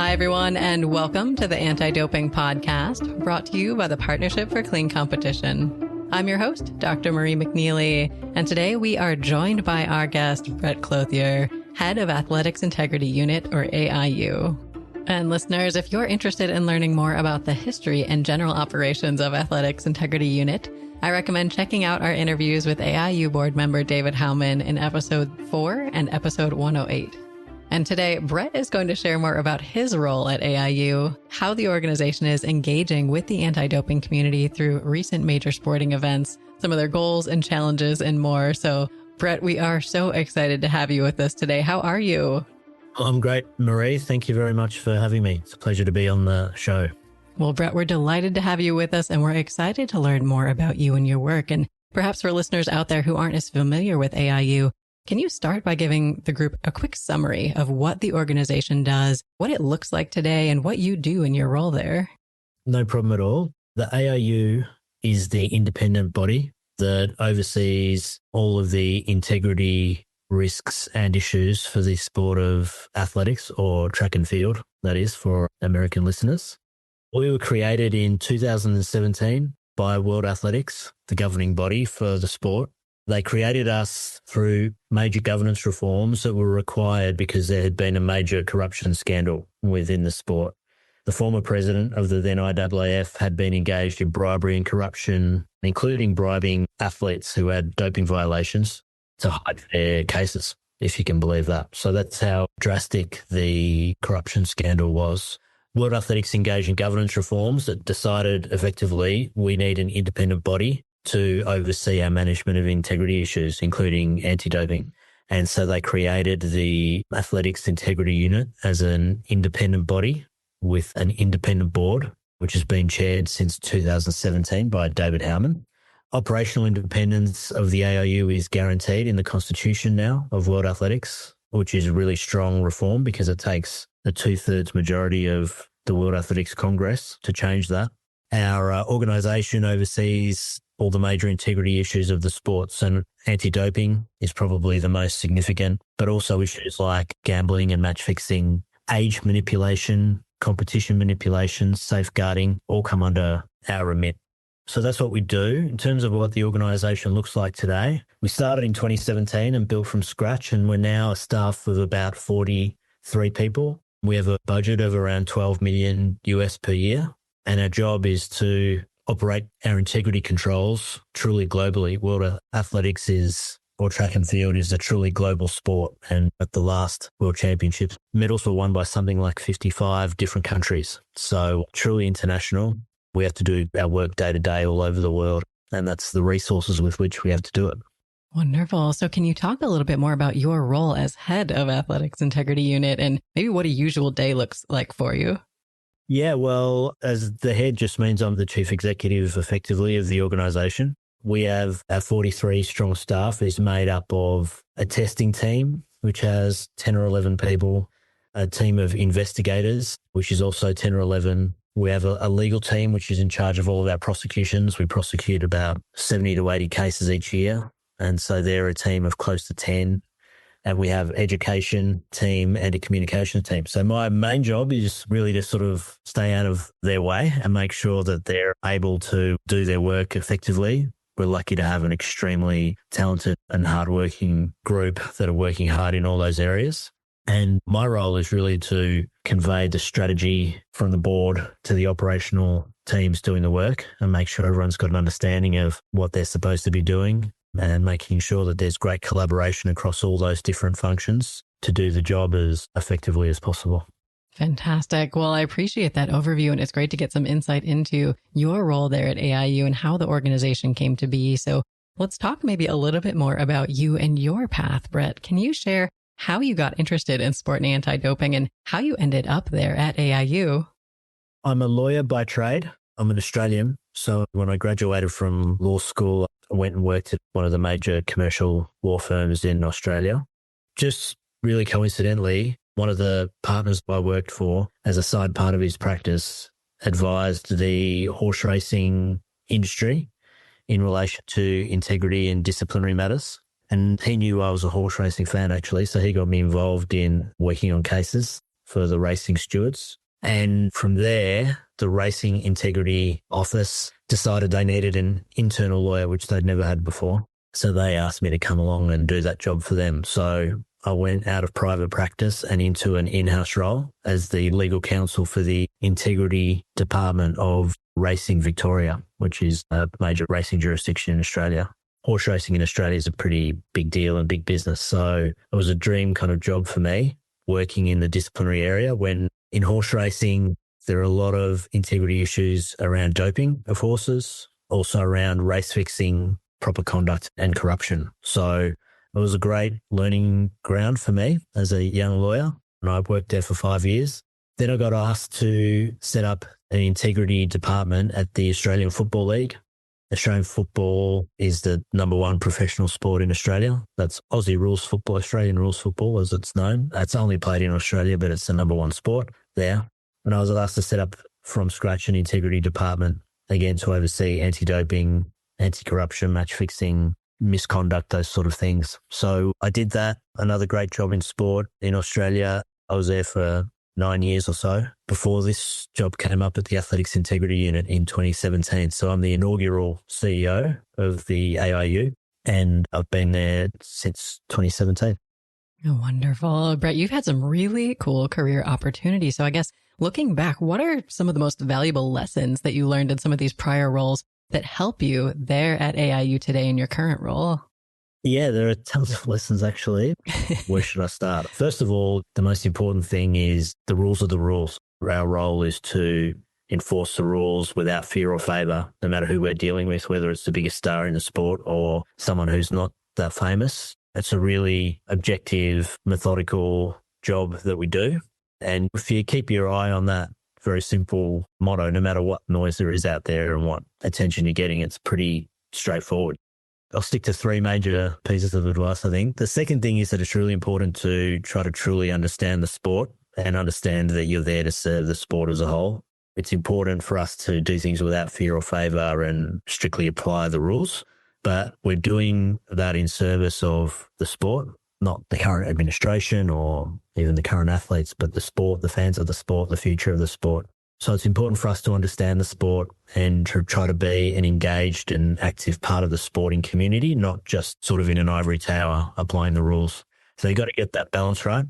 Hi, everyone, and welcome to the Anti-Doping Podcast, brought to you by the Partnership for Clean Competition. I'm your host, Dr. Marie McNeely, and today we are joined by our guest, Brett Clothier, Head of Athletics Integrity Unit, or AIU. And listeners, if you're interested in learning more about the history and general operations of Athletics Integrity Unit, I recommend checking out our interviews with AIU board member David Howman in episode 4 and episode 108. And today, Brett is going to share more about his role at AIU, how the organization is engaging with the anti-doping community through recent major sporting events, some of their goals and challenges, and more. So, Brett, we are so excited to have you with us today. How are you? I'm great, Marie. Thank you very much for having me. It's a pleasure to be on the show. Well, Brett, we're delighted to have you with us, and we're excited to learn more about you and your work. And perhaps for listeners out there who aren't as familiar with AIU, can you start by giving the group a quick summary of what the organization does, what it looks like today, and what you do in your role there? No problem at all. The AIU is the independent body that oversees all of the integrity risks and issues for the sport of athletics, or track and field, that is, for American listeners. We were created in 2017 by World Athletics, the governing body for the sport. They created us through major governance reforms that were required because there had been a major corruption scandal within the sport. The former president of the then IAAF had been engaged in bribery and corruption, including bribing athletes who had doping violations to hide their cases, if you can believe that. So that's how drastic the corruption scandal was. World Athletics engaged in governance reforms that decided effectively we need an independent body to oversee our management of integrity issues, including anti-doping. And so they created the Athletics Integrity Unit as an independent body with an independent board, which has been chaired since 2017 by David Howman. Operational independence of the AIU is guaranteed in the constitution now of World Athletics, which is a really strong reform because it takes a 2/3 majority of the World Athletics Congress to change that. Our organisation oversees all the major integrity issues of the sports, and anti-doping is probably the most significant, but also issues like gambling and match fixing, age manipulation, competition manipulation, safeguarding, all come under our remit. So that's what we do. In terms of what the organisation looks like today, we started in 2017 and built from scratch, and we're now a staff of about 43 people. We have a budget of around $12 million US per year, and our job is to operate our integrity controls truly globally. World Athletics or track and field is a truly global sport, and at the last World Championships, medals were won by something like 55 different countries. So truly international. We have to do our work day to day all over the world, and that's the resources with which we have to do it. Wonderful. So can you talk a little bit more about your role as head of Athletics Integrity Unit and maybe what a usual day looks like for you? Yeah, well, as the head just means I'm the chief executive effectively of the organisation. We have our 43 strong staff is made up of a testing team, which has 10 or 11 people, a team of investigators, which is also 10 or 11. We have a legal team, which is in charge of all of our prosecutions. We prosecute about 70 to 80 cases each year. And so they're a team of close to 10. And we have education team and a communications team. So my main job is really to sort of stay out of their way and make sure that they're able to do their work effectively. We're lucky to have an extremely talented and hardworking group that are working hard in all those areas. And my role is really to convey the strategy from the board to the operational teams doing the work and make sure everyone's got an understanding of what they're supposed to be doing, and making sure that there's great collaboration across all those different functions to do the job as effectively as possible. Fantastic. Well, I appreciate that overview, and it's great to get some insight into your role there at AIU and how the organization came to be. So let's talk maybe a little bit more about you and your path, Brett. Can you share how you got interested in sport and anti-doping and how you ended up there at AIU? I'm a lawyer by trade. I'm an Australian. So when I graduated from law school, I went and worked at one of the major commercial law firms in Australia. Just really coincidentally, one of the partners I worked for, as a side part of his practice, advised the horse racing industry in relation to integrity and disciplinary matters. And he knew I was a horse racing fan, actually, so he got me involved in working on cases for the racing stewards. And from there, the Racing Integrity Office decided they needed an internal lawyer, which they'd never had before. So they asked me to come along and do that job for them. So I went out of private practice and into an in-house role as the legal counsel for the Integrity Department of Racing Victoria, which is a major racing jurisdiction in Australia. Horse racing in Australia is a pretty big deal and big business. So it was a dream kind of job for me, working in the disciplinary area when in horse racing, there are a lot of integrity issues around doping of horses, also around race fixing, proper conduct and corruption. So it was a great learning ground for me as a young lawyer, and I worked there for 5 years. Then I got asked to set up an integrity department at the Australian Football League. Australian football is the number one professional sport in Australia. That's Aussie rules football, Australian rules football as it's known. It's only played in Australia, but it's the number one sport there. And I was asked to set up from scratch an integrity department, again, to oversee anti-doping, anti-corruption, match fixing, misconduct, those sort of things. So I did that. Another great job in sport in Australia. I was there for 9 years or so before this job came up at the Athletics Integrity Unit in 2017. So I'm the inaugural CEO of the AIU, and I've been there since 2017. Oh, wonderful. Brett, you've had some really cool career opportunities. So I guess looking back, what are some of the most valuable lessons that you learned in some of these prior roles that help you there at AIU today in your current role? Yeah, there are tons of lessons, actually. Where should I start? First of all, the most important thing is the rules are the rules. Our role is to enforce the rules without fear or favour, no matter who we're dealing with, whether it's the biggest star in the sport or someone who's not that famous. It's a really objective, methodical job that we do. And if you keep your eye on that very simple motto, no matter what noise there is out there and what attention you're getting, it's pretty straightforward. I'll stick to three major pieces of advice, I think. The second thing is that it's really important to try to truly understand the sport and understand that you're there to serve the sport as a whole. It's important for us to do things without fear or favour and strictly apply the rules. But we're doing that in service of the sport, not the current administration or even the current athletes, but the sport, the fans of the sport, the future of the sport. So it's important for us to understand the sport and to try to be an engaged and active part of the sporting community, not just sort of in an ivory tower applying the rules. So you've got to get that balance right.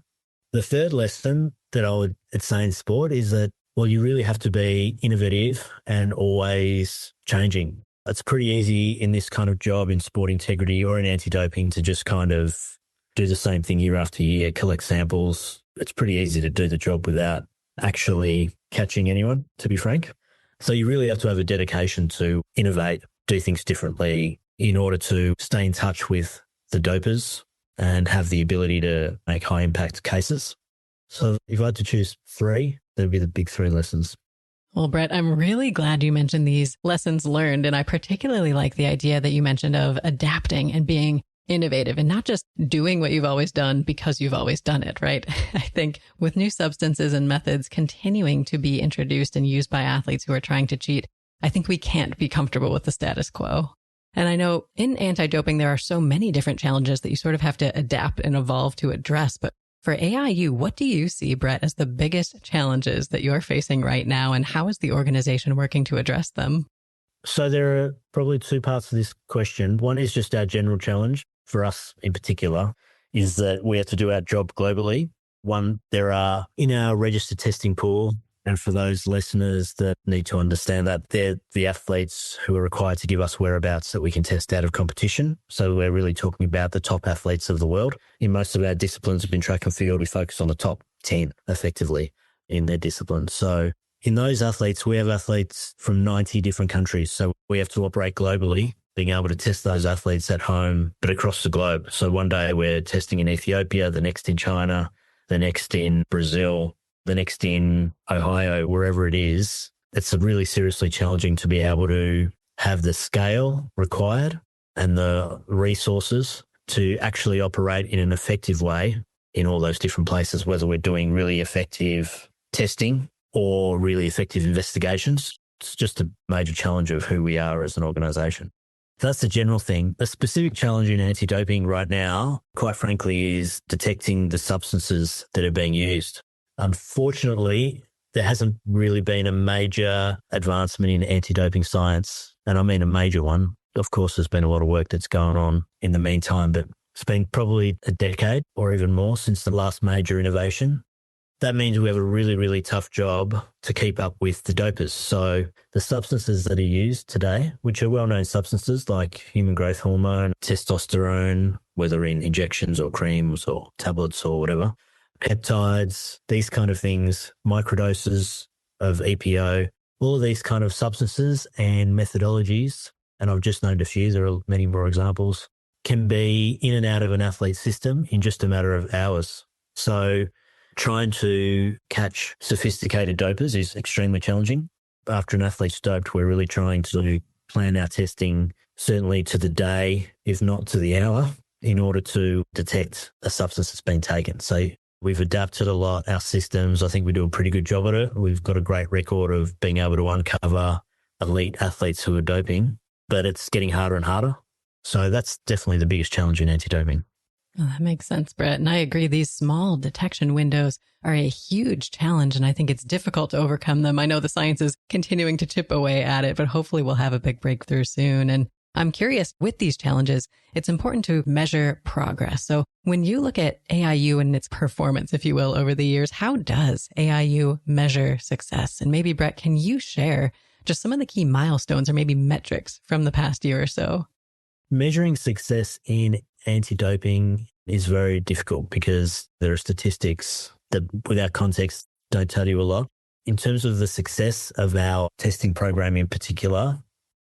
The third lesson that I would say in sport is that, well, you really have to be innovative and always changing. It's pretty easy in this kind of job in sport integrity or in anti-doping to just kind of do the same thing year after year, collect samples. It's pretty easy to do the job without actually catching anyone, to be frank. So you really have to have a dedication to innovate, do things differently in order to stay in touch with the dopers and have the ability to make high impact cases. So if I had to choose three, that'd be the big three lessons. Well, Brett, I'm really glad you mentioned these lessons learned. And I particularly like the idea that you mentioned of adapting and being innovative and not just doing what you've always done because you've always done it, right? I think with new substances and methods continuing to be introduced and used by athletes who are trying to cheat, I think we can't be comfortable with the status quo. And I know in anti-doping, there are so many different challenges that you sort of have to adapt and evolve to address. But for AIU, what do you see, Brett, as the biggest challenges that you're facing right now? And how is the organization working to address them? So there are probably two parts to this question. One is just our general challenge for us in particular is that we have to do our job globally. One, there are in our registered testing pool, and for those listeners that need to understand that, they're the athletes who are required to give us whereabouts that we can test out of competition. So we're really talking about the top athletes of the world. In most of our disciplines in track and field, we focus on the top 10 effectively in their discipline. So in those athletes, we have athletes from 90 different countries. So we have to operate globally, being able to test those athletes at home, but across the globe. So one day we're testing in Ethiopia, the next in China, the next in Brazil, the next in Ohio, wherever it is. It's really seriously challenging to be able to have the scale required and the resources to actually operate in an effective way in all those different places, whether we're doing really effective testing or really effective investigations. It's just a major challenge of who we are as an organisation. That's the general thing. A specific challenge in anti-doping right now, quite frankly, is detecting the substances that are being used. Unfortunately, there hasn't really been a major advancement in anti-doping science, and I mean a major one. Of course, there's been a lot of work that's going on in the meantime, but it's been probably a decade or even more since the last major innovation. That means we have a really, really tough job to keep up with the dopers. So the substances that are used today, which are well-known substances like human growth hormone, testosterone, whether in injections or creams or tablets or whatever, peptides, these kind of things, microdoses of EPO, all of these kind of substances and methodologies, and I've just named a few, there are many more examples, can be in and out of an athlete's system in just a matter of hours. So trying to catch sophisticated dopers is extremely challenging. After an athlete's doped, we're really trying to plan our testing certainly to the day, if not to the hour, in order to detect a substance that's been taken. So we've adapted a lot, our systems. I think we do a pretty good job at it. We've got a great record of being able to uncover elite athletes who are doping, but it's getting harder and harder. So that's definitely the biggest challenge in anti-doping. Oh, that makes sense, Brett. And I agree. These small detection windows are a huge challenge, and I think it's difficult to overcome them. I know the science is continuing to chip away at it, but hopefully we'll have a big breakthrough soon. And I'm curious, with these challenges, it's important to measure progress. So when you look at AIU and its performance, if you will, over the years, how does AIU measure success? And maybe, Brett, can you share just some of the key milestones or maybe metrics from the past year or so? Measuring success in anti-doping is very difficult because there are statistics that, without context, don't tell you a lot. In terms of the success of our testing program in particular,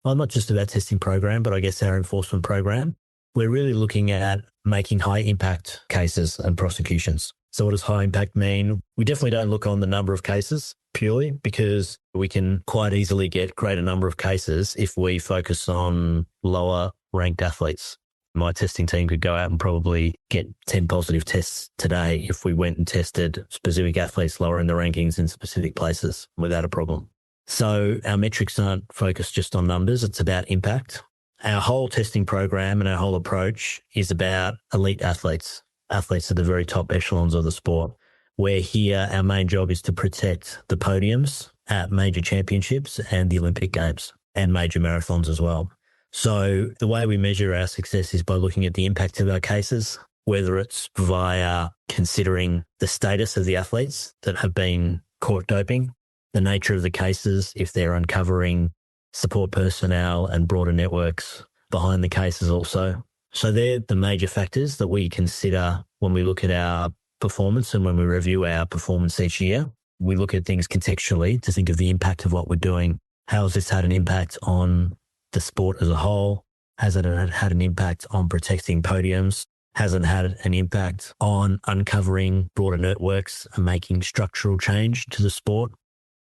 well, not just of our testing program, but I guess our enforcement program, we're really looking at making high impact cases and prosecutions. So what does high impact mean? We definitely don't look on the number of cases purely because we can quite easily get greater number of cases if we focus on lower ranked athletes. My testing team could go out and probably get 10 positive tests today if we went and tested specific athletes lower in the rankings in specific places without a problem. So our metrics aren't focused just on numbers, it's about impact. Our whole testing program and our whole approach is about elite athletes, athletes at the very top echelons of the sport. Where here our main job is to protect the podiums at major championships and the Olympic Games and major marathons as well. So the way we measure our success is by looking at the impact of our cases, whether it's via considering the status of the athletes that have been caught doping, the nature of the cases, if they're uncovering support personnel and broader networks behind the cases also. So they're the major factors that we consider when we look at our performance and when we review our performance each year. We look at things contextually to think of the impact of what we're doing. How has this had an impact on the sport as a whole? Has it had an impact on protecting podiums? Has it had an impact on uncovering broader networks and making structural change to the sport?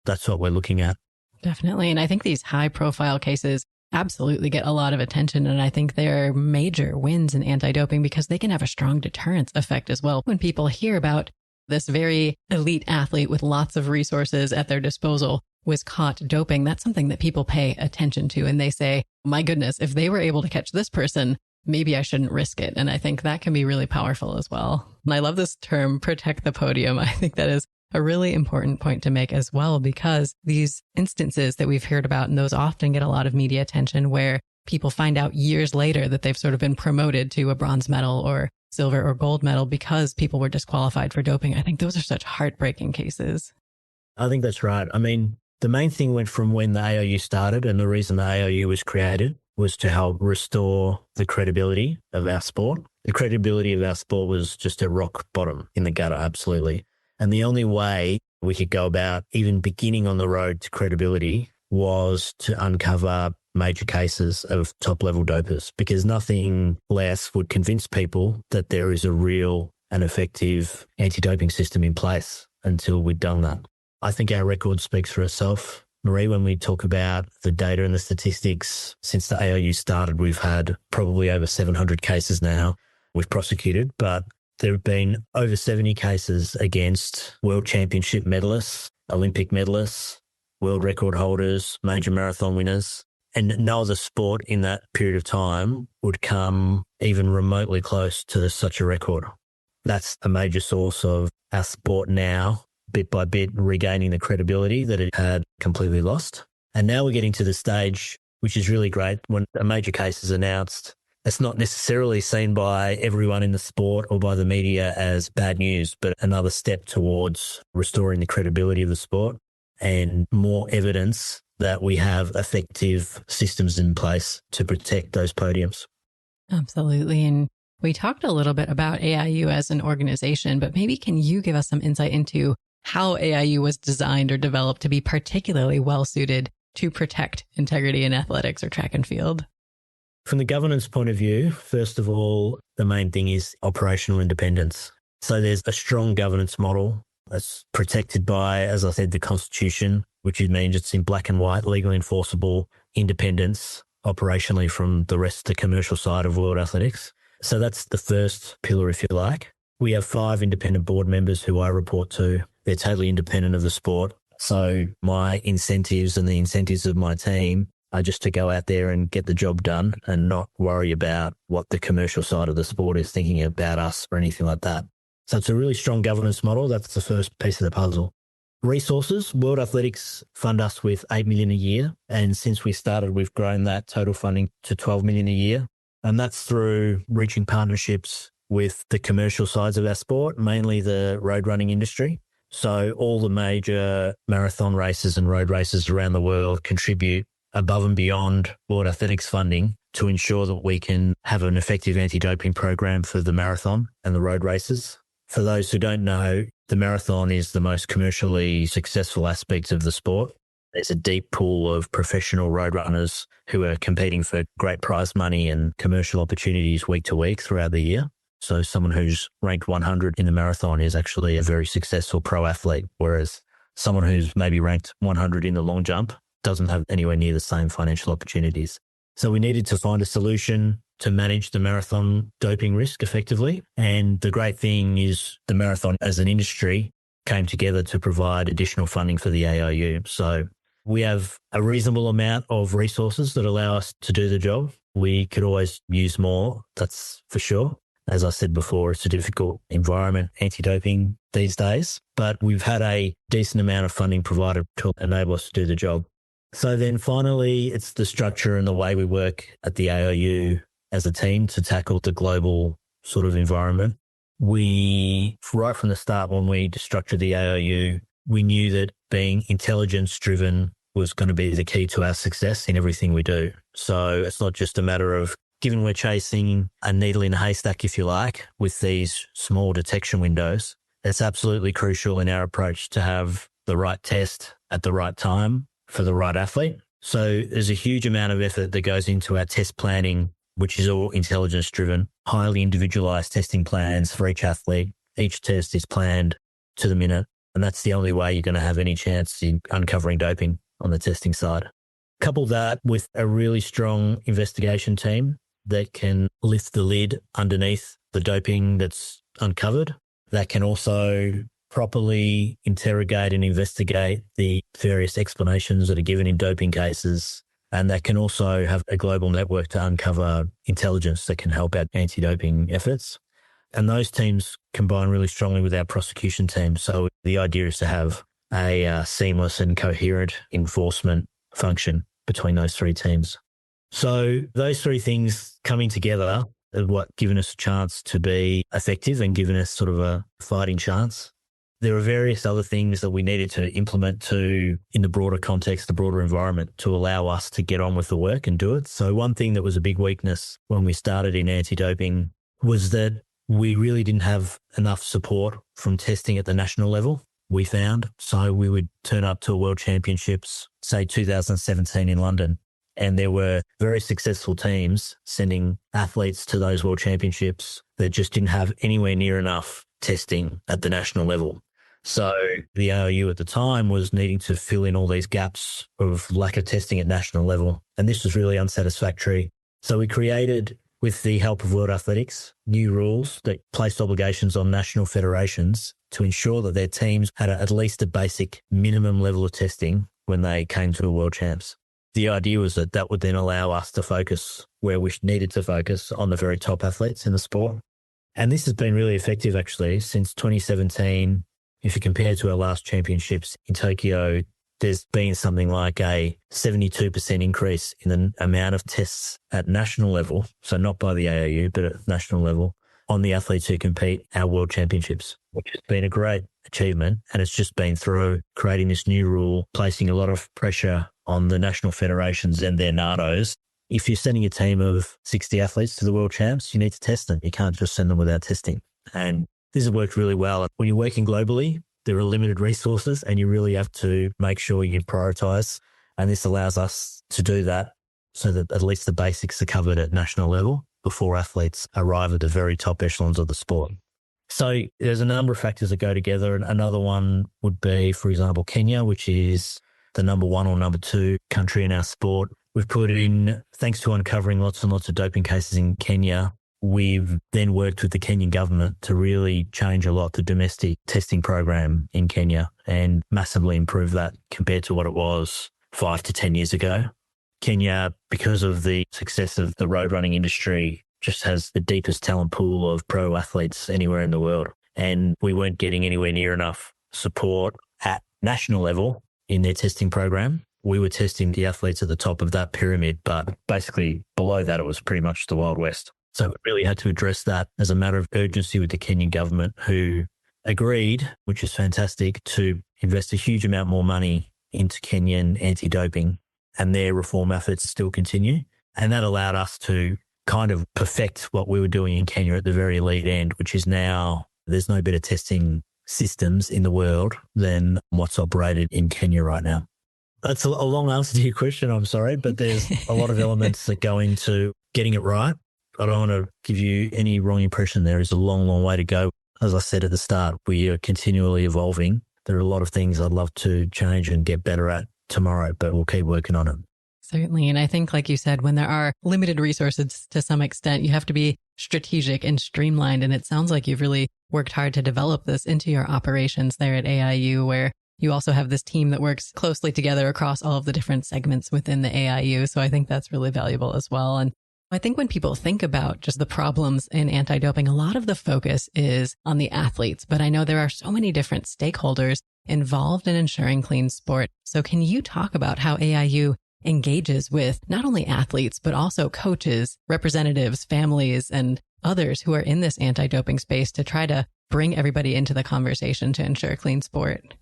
That's what we're looking at. Definitely. And I think these high profile cases absolutely get a lot of attention. And I think they're major wins in anti-doping because they can have a strong deterrence effect as well. When people hear about this very elite athlete with lots of resources at their disposal was caught doping, that's something that people pay attention to. And they say, my goodness, if they were able to catch this person, maybe I shouldn't risk it. And I think that can be really powerful as well. And I love this term, protect the podium. I think that is a really important point to make as well, because these instances that we've heard about, and those often get a lot of media attention where people find out years later that they've sort of been promoted to a bronze medal or silver or gold medal because people were disqualified for doping. I think those are such heartbreaking cases. I think that's right. I mean, the main thing went from when the AIU started, and the reason the AIU was created was to help restore the credibility of our sport. The credibility of our sport was just at rock bottom, in the gutter, absolutely. And the only way we could go about even beginning on the road to credibility was to uncover major cases of top-level dopers, because nothing less would convince people that there is a real and effective anti-doping system in place until we'd done that. I think our record speaks for itself. Marie, when we talk about the data and the statistics, since the AIU started, we've had probably over 700 cases now we've prosecuted, but there have been over 70 cases against world championship medalists, Olympic medalists, world record holders, major marathon winners, and no other sport in that period of time would come even remotely close to such a record. That's a major source of our sport now bit by bit regaining the credibility that it had completely lost. And now we're getting to the stage, which is really great, when a major case is announced. It's not necessarily seen by everyone in the sport or by the media as bad news, but another step towards restoring the credibility of the sport and more evidence that we have effective systems in place to protect those podiums. Absolutely. And we talked a little bit about AIU as an organization, but maybe can you give us some insight into how AIU was designed or developed to be particularly well suited to protect integrity in athletics or track and field? From the governance point of view, first of all, the main thing is operational independence. So there's a strong governance model that's protected by, as I said, the Constitution, which means it's in black and white, legally enforceable independence operationally from the rest of the commercial side of world athletics. So that's the first pillar, if you like. We have 5 independent board members who I report to. They're totally independent of the sport. So my incentives and the incentives of my team are just to go out there and get the job done and not worry about what the commercial side of the sport is thinking about us or anything like that. So it's a really strong governance model. That's the first piece of the puzzle. Resources, World Athletics fund us with $8 million a year. And since we started, we've grown that total funding to $12 million a year. And that's through reaching partnerships with the commercial sides of our sport, mainly the road running industry. So all the major marathon races and road races around the world contribute above and beyond World Athletics funding to ensure that we can have an effective anti-doping program for the marathon and the road races. For those who don't know, the marathon is the most commercially successful aspect of the sport. There's a deep pool of professional road runners who are competing for great prize money and commercial opportunities week to week throughout the year. So someone who's ranked 100 in the marathon is actually a very successful pro athlete, whereas someone who's maybe ranked 100 in the long jump doesn't have anywhere near the same financial opportunities. So we needed to find a solution to manage the marathon doping risk effectively. And the great thing is the marathon as an industry came together to provide additional funding for the AIU. So we have a reasonable amount of resources that allow us to do the job. We could always use more, that's for sure. As I said before, it's a difficult environment, anti-doping these days, but we've had a decent amount of funding provided to enable us to do the job. So then finally, it's the structure and the way we work at the AIU as a team to tackle the global sort of environment. We, right from the start when we structured the AIU, we knew that being intelligence-driven was going to be the key to our success in everything we do. So it's not just a matter of, given we're chasing a needle in a haystack, if you like, with these small detection windows, it's absolutely crucial in our approach to have the right test at the right time for the right athlete. So there's a huge amount of effort that goes into our test planning, which is all intelligence-driven, highly individualized testing plans for each athlete. Each test is planned to the minute, and that's the only way you're going to have any chance in uncovering doping on the testing side. Couple that with a really strong investigation team that can lift the lid underneath the doping that's uncovered, that can also properly interrogate and investigate the various explanations that are given in doping cases, and that can also have a global network to uncover intelligence that can help out anti-doping efforts. And those teams combine really strongly with our prosecution team. So the idea is to have a seamless and coherent enforcement function between those 3 teams. So those 3 things coming together are what given us a chance to be effective and given us sort of a fighting chance. There are various other things that we needed to implement to, in the broader context, the broader environment, to allow us to get on with the work and do it. So one thing that was a big weakness when we started in anti-doping was that we really didn't have enough support from testing at the national level, we found. So we would turn up to World Championships, say 2017 in London, and there were very successful teams sending athletes to those World Championships that just didn't have anywhere near enough testing at the national level. So the AIU at the time was needing to fill in all these gaps of lack of testing at national level. And this was really unsatisfactory. So we created, with the help of World Athletics, new rules that placed obligations on national federations to ensure that their teams had at least a basic minimum level of testing when they came to a World Champs. The idea was that that would then allow us to focus where we needed to focus on the very top athletes in the sport. And this has been really effective, actually. Since 2017, If you compare to our last championships in Tokyo, there's been something like a 72% increase in the amount of tests at national level, so not by the AAU, but at national level, on the athletes who compete our world championships, which has been a great achievement. And it's just been through creating this new rule, placing a lot of pressure on the national federations and their NADOs. If you're sending a team of 60 athletes to the world champs, you need to test them. You can't just send them without testing. And this has worked really well. When you're working globally, there are limited resources and you really have to make sure you prioritize. And this allows us to do that so that at least the basics are covered at national level before athletes arrive at the very top echelons of the sport. So there's a number of factors that go together. And another one would be, for example, Kenya, which is the number 1 or number 2 country in our sport. We've put in, thanks to uncovering lots and lots of doping cases in Kenya, we've then worked with the Kenyan government to really change a lot the domestic testing program in Kenya and massively improve that compared to what it was 5 to 10 years ago. Kenya, because of the success of the road running industry, just has the deepest talent pool of pro athletes anywhere in the world. And we weren't getting anywhere near enough support at national level in their testing program. We were testing the athletes at the top of that pyramid, but basically below that, it was pretty much the Wild West. So we really had to address that as a matter of urgency with the Kenyan government, who agreed, which is fantastic, to invest a huge amount more money into Kenyan anti-doping, and their reform efforts still continue. And that allowed us to kind of perfect what we were doing in Kenya at the very elite end, which is now there's no better testing systems in the world than what's operated in Kenya right now. That's a long answer to your question, I'm sorry, but there's a lot of elements that go into getting it right. I don't want to give you any wrong impression. There is a long, long way to go. As I said at the start, we are continually evolving. There are a lot of things I'd love to change and get better at tomorrow, but we'll keep working on it. Certainly. And I think, like you said, when there are limited resources to some extent, you have to be strategic and streamlined. And it sounds like you've really worked hard to develop this into your operations there at AIU, where you also have this team that works closely together across all of the different segments within the AIU. So I think that's really valuable as well. And I think when people think about just the problems in anti-doping, a lot of the focus is on the athletes, but I know there are so many different stakeholders involved in ensuring clean sport. So can you talk about how AIU engages with not only athletes, but also coaches, representatives, families, and others who are in this anti-doping space to try to bring everybody into the conversation to ensure clean sport?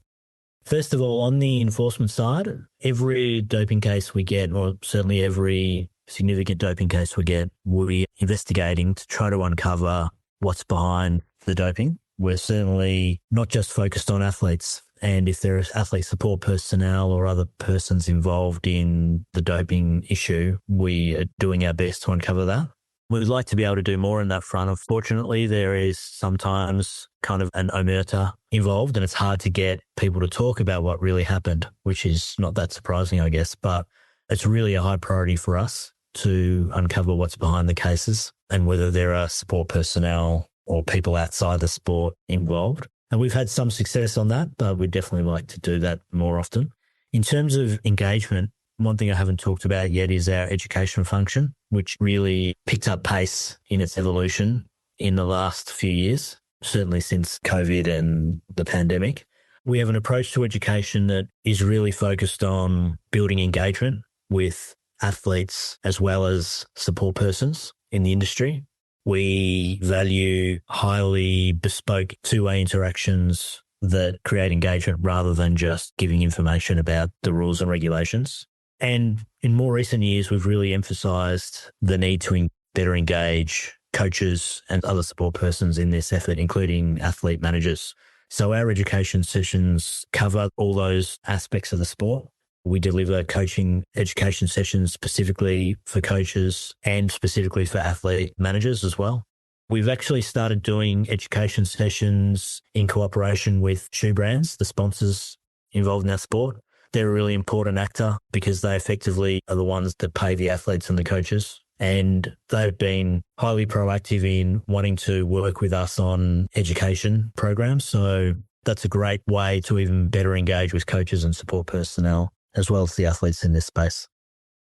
First of all, on the enforcement side, every doping case we get, or certainly every significant doping case we get, we're investigating to try to uncover what's behind the doping. We're certainly not just focused on athletes. And if there is athlete support personnel or other persons involved in the doping issue, we are doing our best to uncover that. We'd like to be able to do more in that front. Unfortunately, there is sometimes kind of an omerta involved, and it's hard to get people to talk about what really happened, which is not that surprising, I guess. But it's really a high priority for us to uncover what's behind the cases and whether there are support personnel or people outside the sport involved. And we've had some success on that, but we'd definitely like to do that more often. In terms of engagement, one thing I haven't talked about yet is our education function, which really picked up pace in its evolution in the last few years, certainly since COVID and the pandemic. We have an approach to education that is really focused on building engagement with athletes as well as support persons in the industry. We value highly bespoke two-way interactions that create engagement rather than just giving information about the rules and regulations. And in more recent years, we've really emphasised the need to better engage coaches and other support persons in this effort, including athlete managers. So our education sessions cover all those aspects of the sport. We deliver coaching education sessions specifically for coaches and specifically for athlete managers as well. We've actually started doing education sessions in cooperation with shoe brands, the sponsors involved in our sport. They're a really important actor because they effectively are the ones that pay the athletes and the coaches. And they've been highly proactive in wanting to work with us on education programs. So that's a great way to even better engage with coaches and support personnel, as well as the athletes in this space.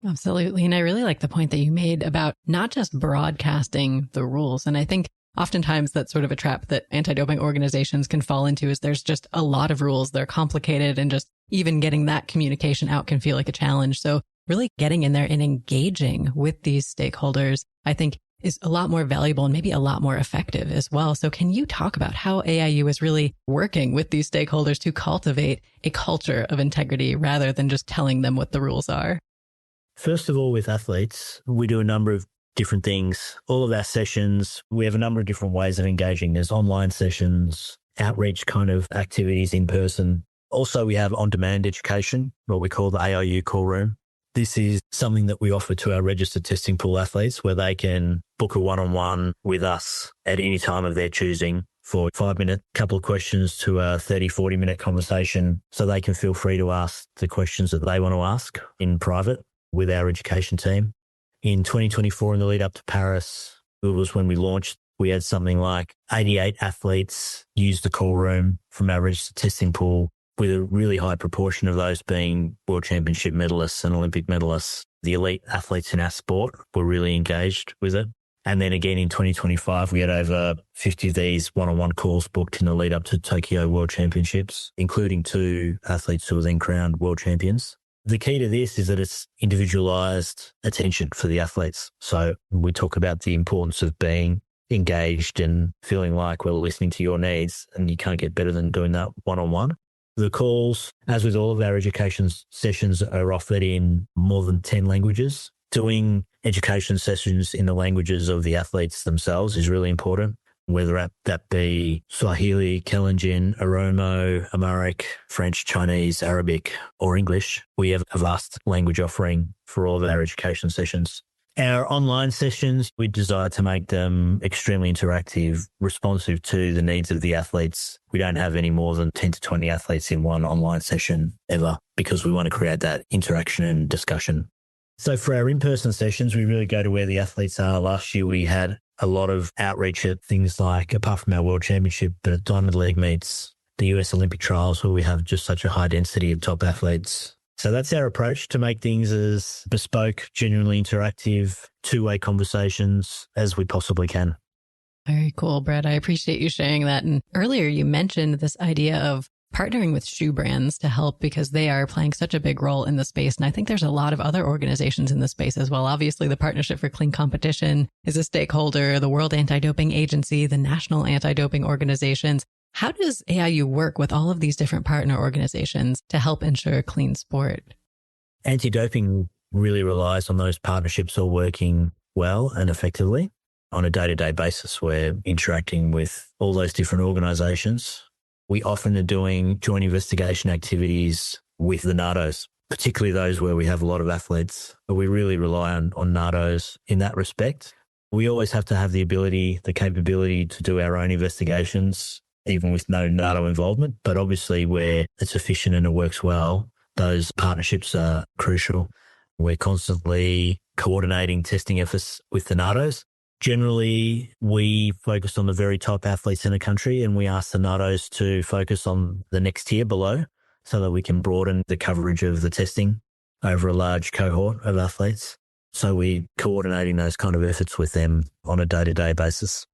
Absolutely. And I really like the point that you made about not just broadcasting the rules. And I think oftentimes that's sort of a trap that anti-doping organizations can fall into is there's just a lot of rules. They're complicated and just even getting that communication out can feel like a challenge. So really getting in there and engaging with these stakeholders, I think is a lot more valuable and maybe a lot more effective as well. So can you talk about how AIU is really working with these stakeholders to cultivate a culture of integrity rather than just telling them what the rules are? First of all, with athletes, we do a number of different things. All of our sessions, we have a number of different ways of engaging. There's online sessions, outreach kind of activities in person. Also, we have on-demand education, what we call the AIU call room. This is something that we offer to our registered testing pool athletes where they can book a one-on-one with us at any time of their choosing for a 5-minute couple of questions to a 30, 40-minute conversation so they can feel free to ask the questions that they want to ask in private with our education team. In 2024, in the lead up to Paris, it was when we launched, we had something like 88 athletes use the call room from our registered testing pool, with a really high proportion of those being World Championship medalists and Olympic medalists. The elite athletes in our sport were really engaged with it. And then again in 2025, we had over 50 of these one-on-one calls booked in the lead up to Tokyo World Championships, including 2 athletes who were then crowned world champions. The key to this is that it's individualized attention for the athletes. So we talk about the importance of being engaged and feeling like we're listening to your needs, and you can't get better than doing that one-on-one. The calls, as with all of our education sessions, are offered in more than 10 languages. Doing education sessions in the languages of the athletes themselves is really important, whether that be Swahili, Kalenjin, Oromo, Amharic, French, Chinese, Arabic, or English. We have a vast language offering for all of our education sessions. Our online sessions, we desire to make them extremely interactive, responsive to the needs of the athletes. We don't have any more than 10 to 20 athletes in one online session ever because we want to create that interaction and discussion. So for our in-person sessions, we really go to where the athletes are. Last year, we had a lot of outreach at things like, apart from our World Championship, but at Diamond League meets, the US Olympic trials, where we have just such a high density of top athletes. So that's our approach, to make things as bespoke, genuinely interactive, two-way conversations as we possibly can. Very cool, Brett. I appreciate you sharing that. And earlier you mentioned this idea of partnering with shoe brands to help because they are playing such a big role in the space. And I think there's a lot of other organizations in the space as well. Obviously, the Partnership for Clean Competition is a stakeholder, the World Anti-Doping Agency, the National Anti-Doping Organizations. How does AIU work with all of these different partner organizations to help ensure clean sport? Anti-doping really relies on those partnerships all working well and effectively. On a day-to-day basis, we're interacting with all those different organizations. We often are doing joint investigation activities with the NADOs, particularly those where we have a lot of athletes. But we really rely on NADOs in that respect. We always have to have the ability, the capability to do our own investigations, even with no NATO involvement. But obviously where it's efficient and it works well, those partnerships are crucial. We're constantly coordinating testing efforts with the NATOs. Generally, we focus on the very top athletes in a country, and we ask the NATOs to focus on the next tier below so that we can broaden the coverage of the testing over a large cohort of athletes. So we're coordinating those kind of efforts with them on a day-to-day basis.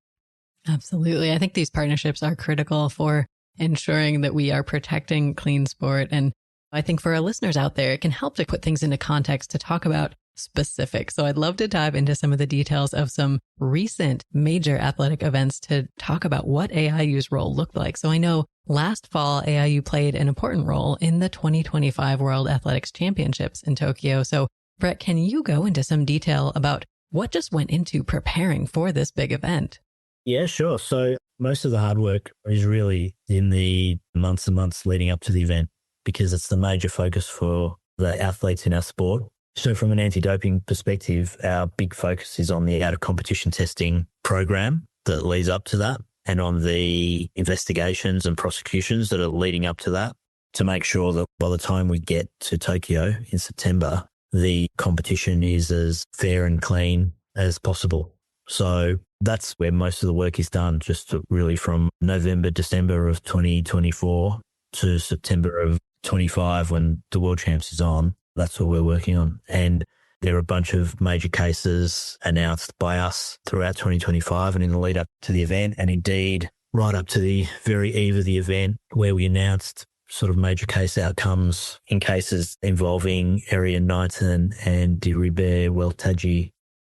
Absolutely. I think these partnerships are critical for ensuring that we are protecting clean sport. And I think for our listeners out there, it can help to put things into context to talk about specifics. So I'd love to dive into some of the details of some recent major athletic events to talk about what AIU's role looked like. So I know last fall, AIU played an important role in the 2025 World Athletics Championships in Tokyo. So Brett, can you go into some detail about what just went into preparing for this big event? Yeah, sure. So most of the hard work is really in the months and months leading up to the event because it's the major focus for the athletes in our sport. So from an anti-doping perspective, our big focus is on the out-of-competition testing program that leads up to that and on the investigations and prosecutions that are leading up to that to make sure that by the time we get to Tokyo in September, the competition is as fair and clean as possible. So that's where most of the work is done, just really from November, December of 2024 to September of 25 when the World Champs is on. That's what we're working on. And There are a bunch of major cases announced by us throughout 2025 and in the lead up to the event, and indeed right up to the very eve of the event where we announced sort of major case outcomes in cases involving Arian Knighton and Diribe Weltaji,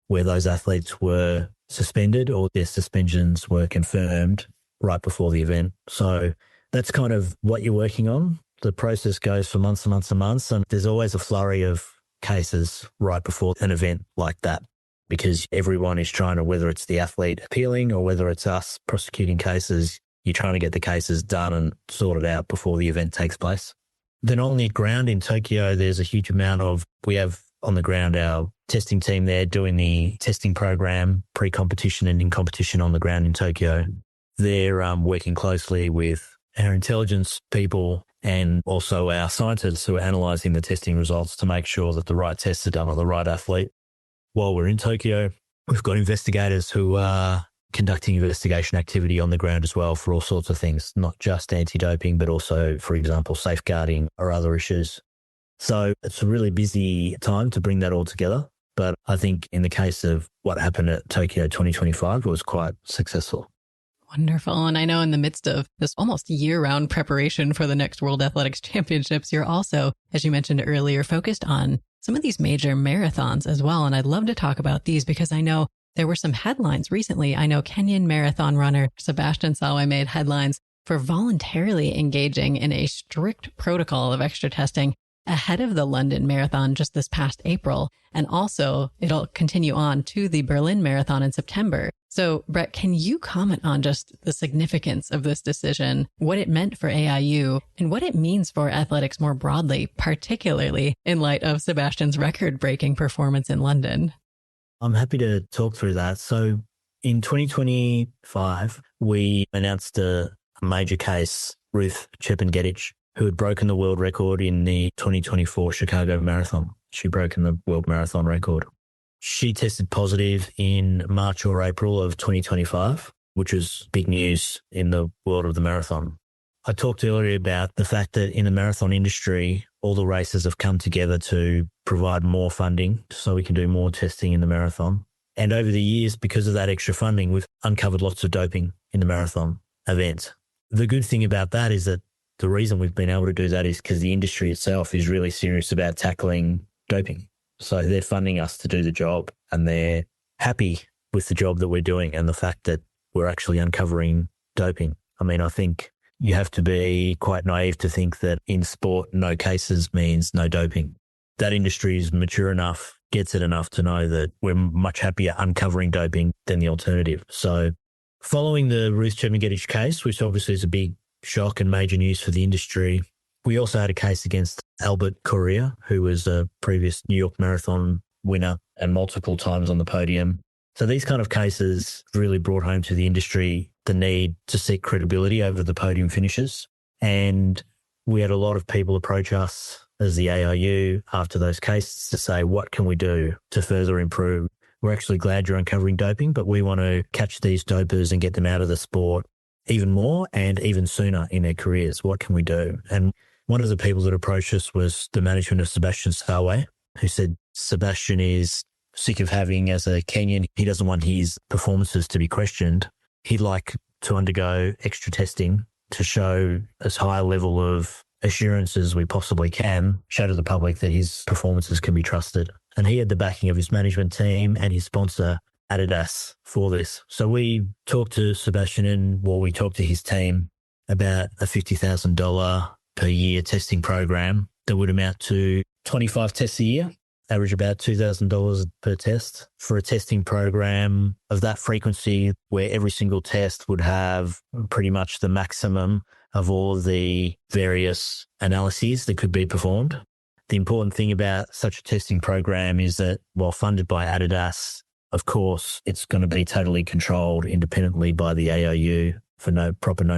where those athletes were suspended or their suspensions were confirmed right before the event. So that's kind of what you're working on. The process goes for months and months and months, and there's always a flurry of cases right before an event like that because everyone is trying to, whether it's the athlete appealing or whether it's us prosecuting cases, you're trying to get the cases done and sorted out before the event takes place. Then on the ground in Tokyo, there's a huge amount of, we have on the ground our testing team there doing the testing program, pre-competition and in competition on the ground in Tokyo. They're working closely with our intelligence people and also our scientists who are analysing the testing results to make sure that the right tests are done on the right athlete. While we're in Tokyo, we've got investigators who are conducting investigation activity on the ground as well for all sorts of things, not just anti-doping, but also, for example, safeguarding or other issues. So it's a really busy time to bring that all together. But I think in the case of what happened at Tokyo 2025, it was quite successful. Wonderful. And I know in the midst of this almost year-round preparation for the next World Athletics Championships, you're also, as you mentioned earlier, focused on some of these major marathons as well. And I'd love to talk about these because I know there were some headlines recently. I know Kenyan marathon runner Sebastian Sawe made headlines for voluntarily engaging in a strict protocol of extra testing ahead of the London Marathon just this past April. And also it'll continue on to the Berlin Marathon in September. So Brett, can you comment on just the significance of this decision, what it meant for AIU, and what it means for athletics more broadly, particularly in light of Sebastian's record-breaking performance in London? I'm happy to talk through that. So in 2025, we announced a major case, Ruth Chepngetich, who had broken the world record in the 2024 Chicago Marathon. She'd broken the world marathon record. She tested positive in March or April of 2025, which was big news in the world of the marathon. I talked earlier about the fact that in the marathon industry, all the races have come together to provide more funding so we can do more testing in the marathon. And over the years, because of that extra funding, we've uncovered lots of doping in the marathon event. The good thing about that is that the reason we've been able to do that is because the industry itself is really serious about tackling doping. So they're funding us to do the job and they're happy with the job that we're doing and the fact that we're actually uncovering doping. I mean, I think you have to be quite naive to think that in sport, no cases means no doping. That industry is mature enough, gets it enough to know that we're much happier uncovering doping than the alternative. So following the Ruth Chepngetich case, which obviously is a big shock and major news for the industry, we also had a case against Albert Correa, who was a previous New York Marathon winner and multiple times on the podium. So these kind of cases really brought home to the industry the need to seek credibility over the podium finishes. And we had a lot of people approach us as the AIU after those cases to say, what can we do to further improve? We're actually glad you're uncovering doping, but we want to catch these dopers and get them out of the sport even more and even sooner in their careers. What can we do? And one of the people that approached us was the management of Sebastian Sawe, who said Sebastian is sick of having, as a Kenyan, he doesn't want his performances to be questioned. He'd like to undergo extra testing to show as high a level of assurance as we possibly can, show to the public that his performances can be trusted. And he had the backing of his management team and his sponsor, Adidas, for this. So we talked to Sebastian and we talked to his team about a $50,000 per year testing program that would amount to 25 tests a year, average about $2,000 per test, for a testing program of that frequency where every single test would have pretty much the maximum of all of the various analyses that could be performed. The important thing about such a testing program is that while funded by Adidas, of course, it's going to be totally controlled independently by the AIU for no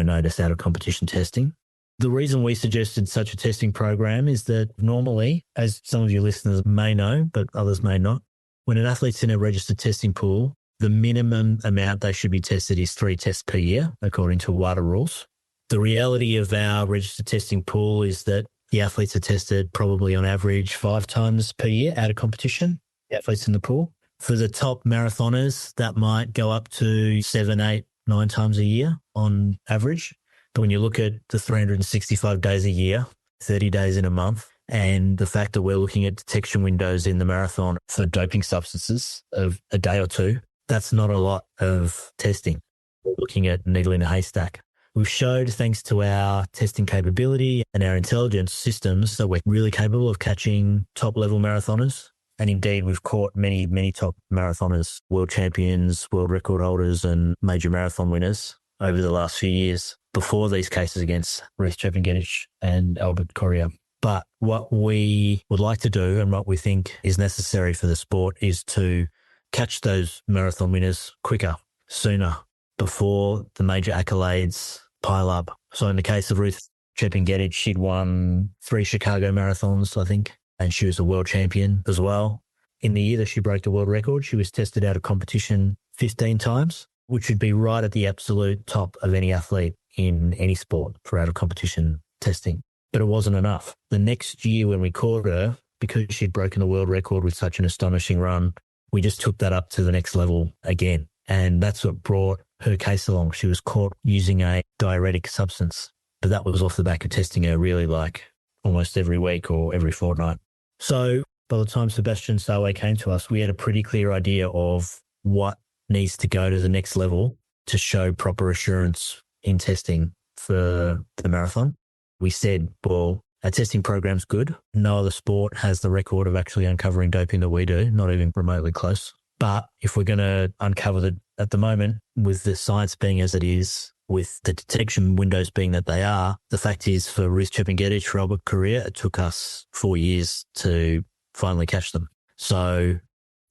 notice out of competition testing. The reason we suggested such a testing program is that normally, as some of your listeners may know, but others may not, when an athlete's in a registered testing pool, the minimum amount they should be tested is 3 tests per year, according to WADA rules. The reality of our registered testing pool is that the athletes are tested probably on average 5 times per year out of competition. athletes in the pool. For the top marathoners, that might go up to 7, 8, 9 times a year on average. But when you look at the 365 days a year, 30 days in a month, and the fact that we're looking at detection windows in the marathon for doping substances of a day or two, that's not a lot of testing. We're looking at needle in a haystack. We've showed, thanks to our testing capability and our intelligence systems, that we're really capable of catching top-level marathoners. And indeed, we've caught many, many top marathoners, world champions, world record holders, and major marathon winners over the last few years before these cases against Ruth Chepngetich and Albert Correa. But what we would like to do and what we think is necessary for the sport is to catch those marathon winners quicker, sooner, before the major accolades pile up. So in the case of Ruth Chepngetich, she'd won 3 Chicago marathons, I think, and she was a world champion as well. In the year that she broke the world record, she was tested out of competition 15 times, which would be right at the absolute top of any athlete in any sport for out of competition testing. But it wasn't enough. The next year when we caught her, because she'd broken the world record with such an astonishing run, we just took that up to the next level again. And that's what brought her case along. She was caught using a diuretic substance, but that was off the back of testing her really like almost every week or every fortnight. So by the time Sebastian Sawe came to us, we had a pretty clear idea of what needs to go to the next level to show proper assurance in testing for the marathon. We said, well, our testing program's good. No other sport has the record of actually uncovering doping that we do, not even remotely close. But if we're going to uncover at the moment, with the science being as it is, with the detection windows being that they are, the fact is for Ruth Chepngetich, for Albert Correa, it took us 4 years to finally catch them. So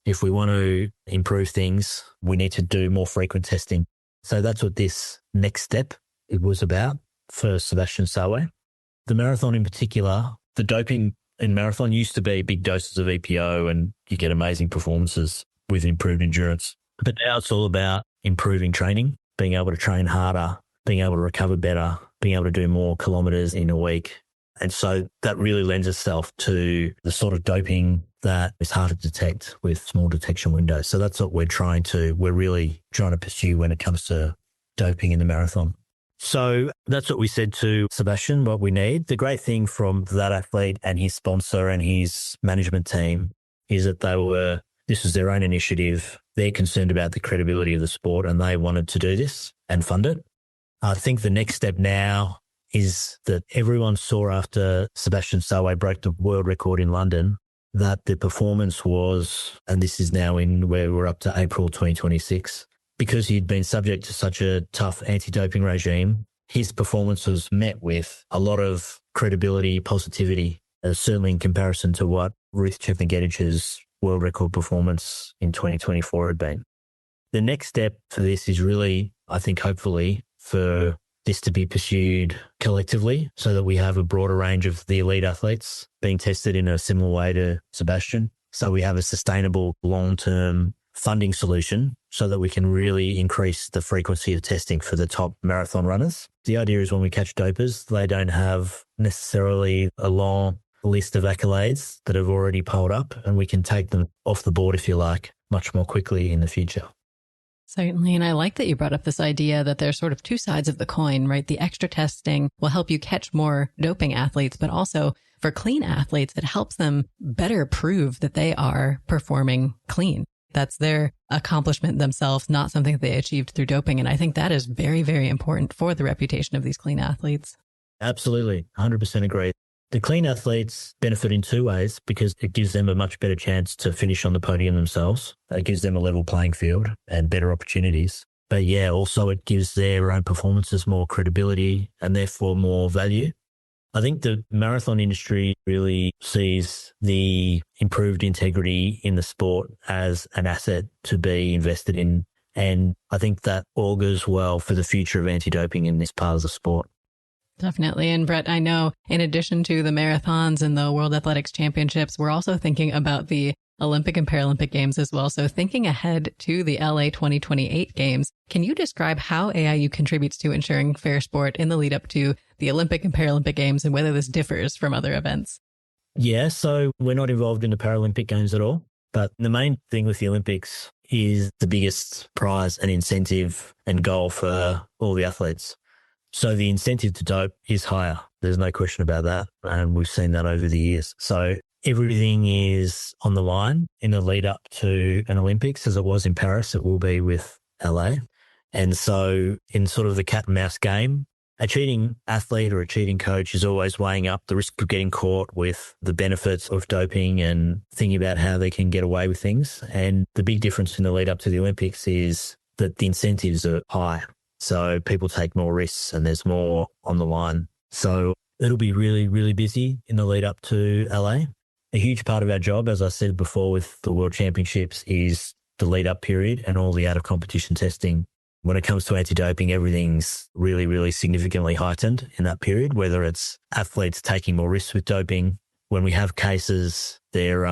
if we want to improve things, we need to do more frequent testing. So that's what this next step it was about for Sebastian Sawe. The marathon in particular, the doping in marathon used to be big doses of EPO and you get amazing performances with improved endurance. But now it's all about improving training, being able to train harder, being able to recover better, being able to do more kilometres in a week. And so that really lends itself to the sort of doping that is hard to detect with small detection windows. So that's what we're really trying to pursue when it comes to doping in the marathon. So that's what we said to Sebastian, what we need. The great thing from that athlete and his sponsor and his management team is that this was their own initiative. They're concerned about the credibility of the sport and they wanted to do this and fund it. I think the next step now is that everyone saw after Sebastian Sawe broke the world record in London that the performance was, and this is now where we're up to April 2026, because he'd been subject to such a tough anti-doping regime, his performance was met with a lot of credibility, positivity, certainly in comparison to what Ruth Chepngetich's world record performance in 2024 had been. The next step for this is really, I think, hopefully for this to be pursued collectively so that we have a broader range of the elite athletes being tested in a similar way to Sebastian. So we have a sustainable long-term funding solution so that we can really increase the frequency of testing for the top marathon runners. The idea is when we catch dopers, they don't have necessarily a long list of accolades that have already piled up, and we can take them off the board, if you like, much more quickly in the future. Certainly. And I like that you brought up this idea that there's sort of two sides of the coin, right? The extra testing will help you catch more doping athletes, but also for clean athletes, it helps them better prove that they are performing clean. That's their accomplishment themselves, not something that they achieved through doping. And I think that is very, very important for the reputation of these clean athletes. Absolutely. 100% agree. The clean athletes benefit in two ways because it gives them a much better chance to finish on the podium themselves. It gives them a level playing field and better opportunities. But yeah, also it gives their own performances more credibility and therefore more value. I think the marathon industry really sees the improved integrity in the sport as an asset to be invested in. And I think that augurs well for the future of anti-doping in this part of the sport. Definitely. And Brett, I know in addition to the marathons and the World Athletics Championships, we're also thinking about the Olympic and Paralympic Games as well. So thinking ahead to the LA 2028 Games, can you describe how AIU contributes to ensuring fair sport in the lead up to the Olympic and Paralympic Games and whether this differs from other events? Yeah, so we're not involved in the Paralympic Games at all. But the main thing with the Olympics is the biggest prize and incentive and goal for all the athletes. So the incentive to dope is higher. There's no question about that. And we've seen that over the years. So everything is on the line in the lead up to an Olympics, as it was in Paris. It will be with LA. And so in sort of the cat and mouse game, a cheating athlete or a cheating coach is always weighing up the risk of getting caught with the benefits of doping and thinking about how they can get away with things. And the big difference in the lead up to the Olympics is that the incentives are high. So people take more risks and there's more on the line. So it'll be really, really busy in the lead up to LA. A huge part of our job, as I said before, with the World Championships is the lead up period and all the out of competition testing. When it comes to anti-doping, everything's really, really significantly heightened in that period, whether it's athletes taking more risks with doping. When we have cases, they're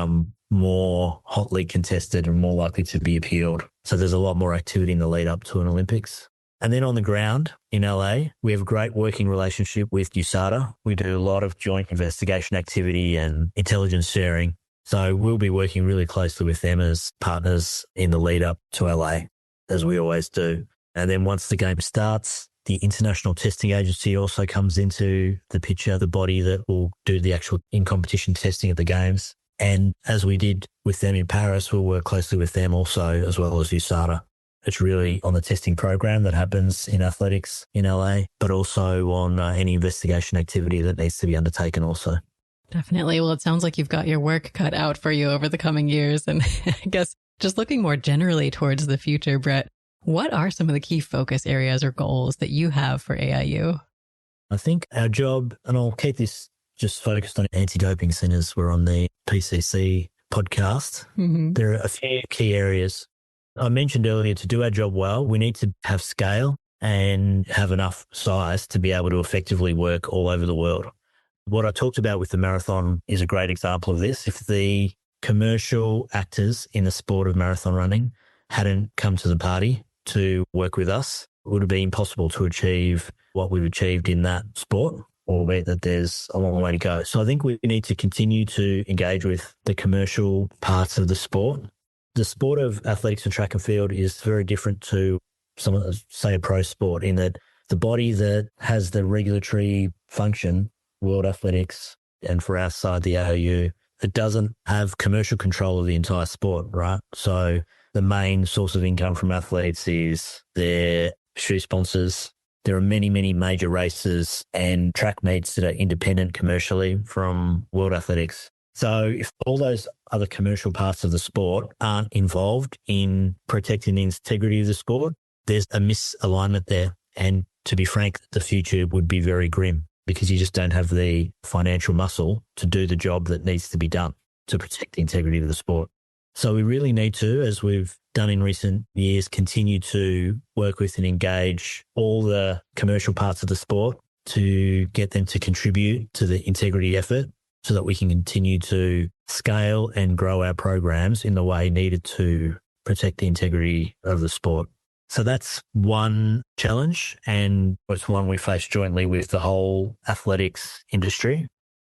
more hotly contested and more likely to be appealed. So there's a lot more activity in the lead up to an Olympics. And then on the ground in LA, we have a great working relationship with USADA. We do a lot of joint investigation activity and intelligence sharing. So we'll be working really closely with them as partners in the lead up to LA, as we always do. And then once the game starts, the International Testing Agency also comes into the picture, the body that will do the actual in-competition testing at the games. And as we did with them in Paris, we'll work closely with them also, as well as USADA. It's really on the testing program that happens in athletics in LA, but also on any investigation activity that needs to be undertaken also. Definitely. Well, it sounds like you've got your work cut out for you over the coming years. And I guess just looking more generally towards the future, Brett, what are some of the key focus areas or goals that you have for AIU? I think our job, and I'll keep this just focused on anti-doping centres, we're on the PCC podcast. Mm-hmm. There are a few key areas. I mentioned earlier, to do our job well, we need to have scale and have enough size to be able to effectively work all over the world. What I talked about with the marathon is a great example of this. If the commercial actors in the sport of marathon running hadn't come to the party to work with us, it would have been impossible to achieve what we've achieved in that sport, albeit that there's a long way to go. So I think we need to continue to engage with the commercial parts of the sport. The sport of athletics and track and field is very different to say a pro sport, in that the body that has the regulatory function, World Athletics, and for our side, the AIU, it doesn't have commercial control of the entire sport, right? So the main source of income from athletes is their shoe sponsors. There are many, many major races and track meets that are independent commercially from World Athletics. So if all those other commercial parts of the sport aren't involved in protecting the integrity of the sport, there's a misalignment there. And to be frank, the future would be very grim, because you just don't have the financial muscle to do the job that needs to be done to protect the integrity of the sport. So we really need to, as we've done in recent years, continue to work with and engage all the commercial parts of the sport to get them to contribute to the integrity effort, so that we can continue to scale and grow our programs in the way needed to protect the integrity of the sport. So that's one challenge, and it's one we face jointly with the whole athletics industry.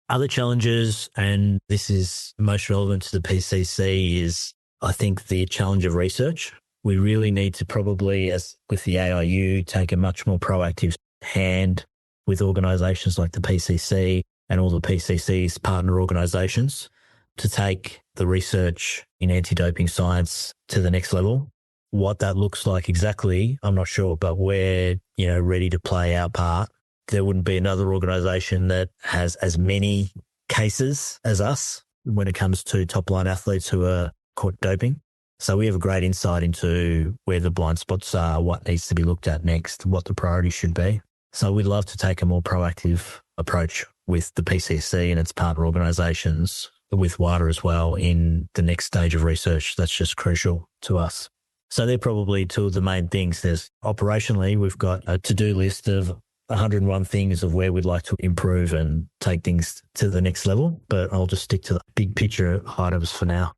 Other challenges, and this is most relevant to the PCC, is I think the challenge of research. We really need to probably, as with the AIU, take a much more proactive hand with organisations like the PCC and all the PCC's partner organisations to take the research in anti-doping science to the next level. What that looks like exactly, I'm not sure, but we're, ready to play our part. There wouldn't be another organisation that has as many cases as us when it comes to top-line athletes who are caught doping. So we have a great insight into where the blind spots are, what needs to be looked at next, what the priorities should be. So we'd love to take a more proactive approach with the PCC and its partner organisations, with WADA as well, in the next stage of research. That's just crucial to us. So they're probably two of the main things. There's operationally, we've got a to-do list of 101 things of where we'd like to improve and take things to the next level, but I'll just stick to the big picture items for now.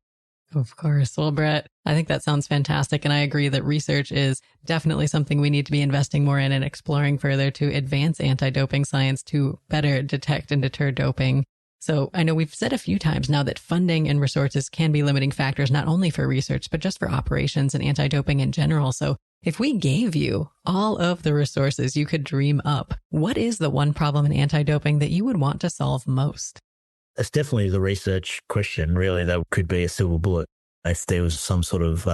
Of course. Well, Brett, I think that sounds fantastic. And I agree that research is definitely something we need to be investing more in and exploring further to advance anti-doping science to better detect and deter doping. So I know we've said a few times now that funding and resources can be limiting factors, not only for research, but just for operations and anti-doping in general. So if we gave you all of the resources you could dream up, what is the one problem in anti-doping that you would want to solve most? It's definitely the research question, really. That could be a silver bullet. If there was some sort of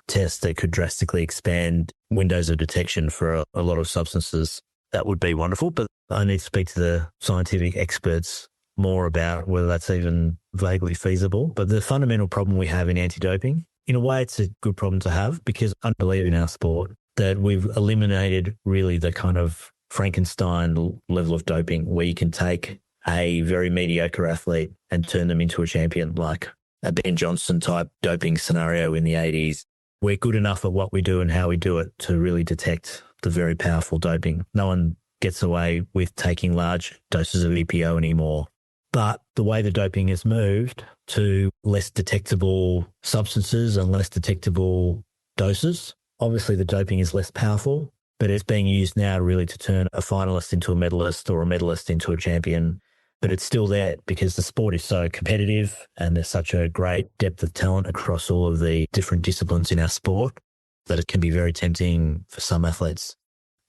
test that could drastically expand windows of detection for a lot of substances, that would be wonderful. But I need to speak to the scientific experts more about whether that's even vaguely feasible. But the fundamental problem we have in anti-doping, in a way, it's a good problem to have because I believe in our sport that we've eliminated really the kind of Frankenstein level of doping where you can take a very mediocre athlete and turn them into a champion, like a Ben Johnson type doping scenario in the 80s. We're good enough at what we do and how we do it to really detect the very powerful doping. No one gets away with taking large doses of EPO anymore. But the way the doping has moved to less detectable substances and less detectable doses, obviously the doping is less powerful, but it's being used now really to turn a finalist into a medalist or a medalist into a champion. But it's still there because the sport is so competitive and there's such a great depth of talent across all of the different disciplines in our sport that it can be very tempting for some athletes.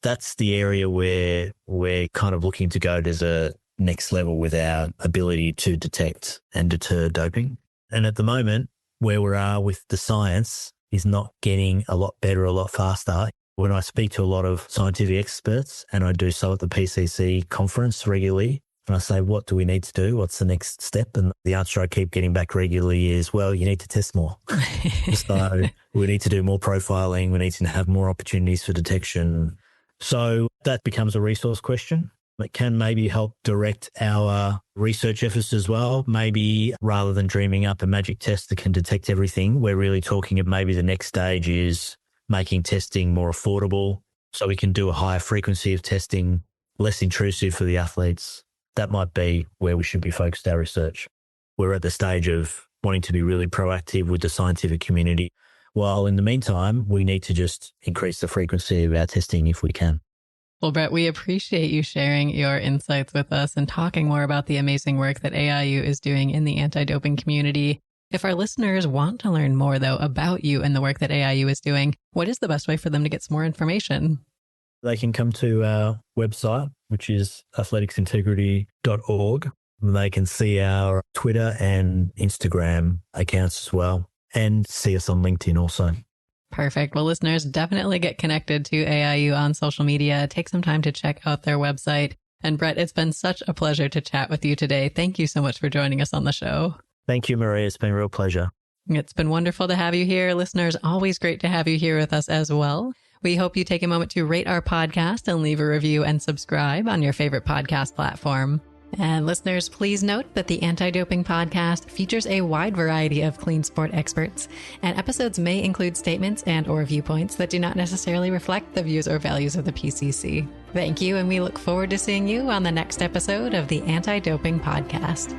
That's the area where we're kind of looking to go to a next level with our ability to detect and deter doping. And at the moment, where we are with the science is not getting a lot better, a lot faster. When I speak to a lot of scientific experts, and I do so at the PCC conference regularly, and I say, what do we need to do? What's the next step? And the answer I keep getting back regularly is, well, you need to test more. So we need to do more profiling. We need to have more opportunities for detection. So that becomes a resource question. It can maybe help direct our research efforts as well. Maybe rather than dreaming up a magic test that can detect everything, we're really talking of maybe the next stage is making testing more affordable so we can do a higher frequency of testing, less intrusive for the athletes. That might be where we should be focused our research. We're at the stage of wanting to be really proactive with the scientific community, while in the meantime, we need to just increase the frequency of our testing if we can. Well, Brett, we appreciate you sharing your insights with us and talking more about the amazing work that AIU is doing in the anti-doping community. If our listeners want to learn more, though, about you and the work that AIU is doing, what is the best way for them to get some more information? They can come to our website, which is athleticsintegrity.org. They can see our Twitter and Instagram accounts as well, and see us on LinkedIn also. Perfect. Well, listeners, definitely get connected to AIU on social media. Take some time to check out their website. And Brett, it's been such a pleasure to chat with you today. Thank you so much for joining us on the show. Thank you, Maria. It's been a real pleasure. It's been wonderful to have you here. Listeners, always great to have you here with us as well. We hope you take a moment to rate our podcast and leave a review and subscribe on your favorite podcast platform. And listeners, please note that the Anti-Doping Podcast features a wide variety of clean sport experts, and episodes may include statements and/or viewpoints that do not necessarily reflect the views or values of the PCC. Thank you, and we look forward to seeing you on the next episode of the Anti-Doping Podcast.